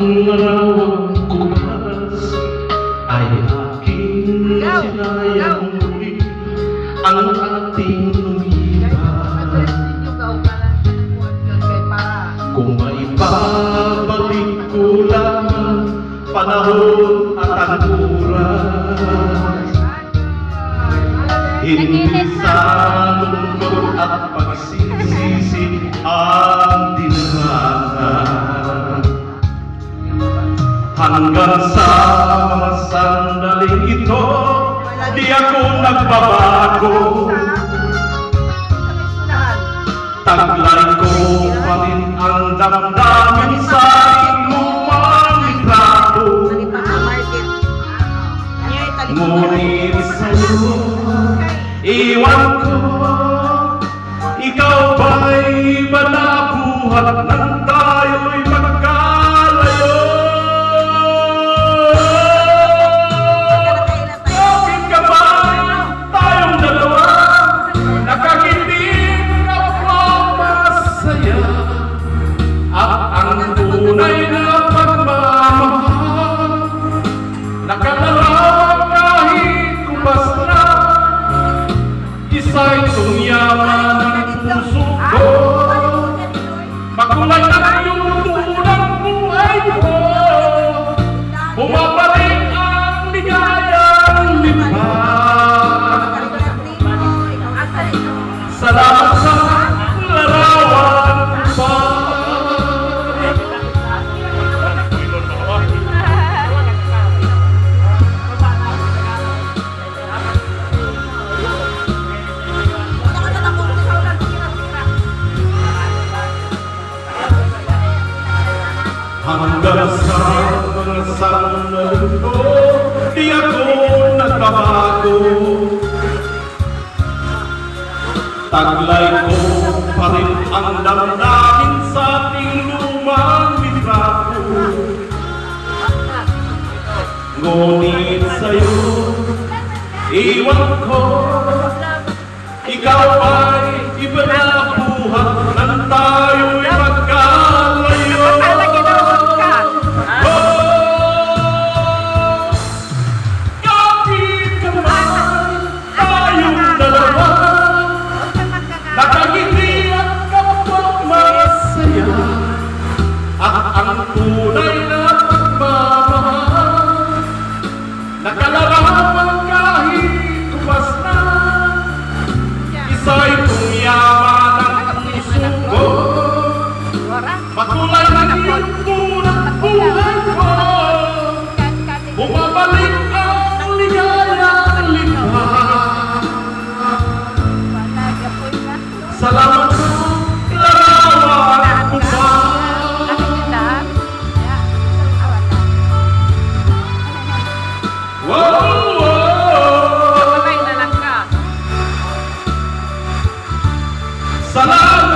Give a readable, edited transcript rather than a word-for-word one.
larawang kumas ay aking sinayang muli ang ating lumipas. Kung maibabalik ko lamang panahon at ang oras, hindi sa lungkot at pagsisisi ang dinaranan. Hanggang sa mga sandaling ito, di ako nagbabago. Taglay ko pa rin ang damdamin sa lumang litrato. Ngunit sa'yo, iwan ko, ikaw ba'y balabuhat nang tayo'y magkalayo? Bakit ka ba tayong dalawa nakakinig kapwa masaya? At ang tunay na pagmamahal nakalarawan kahit kupas na, isa'y tumyaman ng puso ko. Makulay na yung tunang buhay ko, bumabalik ang ligayang lipas. Salamat sa larawan pa. Hanggang sa mga sandali ko, di ako nagbabago. Taglay ko pa rin ang damdamin sa ating lumang litrato. Ngunit sa'yo, iwan ko, ikaw ay iba na buhat nang tayo'y magkalayo. Ang tunay na pagmamahal nakalarawan kahit kupas na, isa'y tumyaman ng puso ko. Makulay na yung tunang buhay ko, bumabalik ang ligayang lipas. Salamat sa larawan ko pa. Salamat!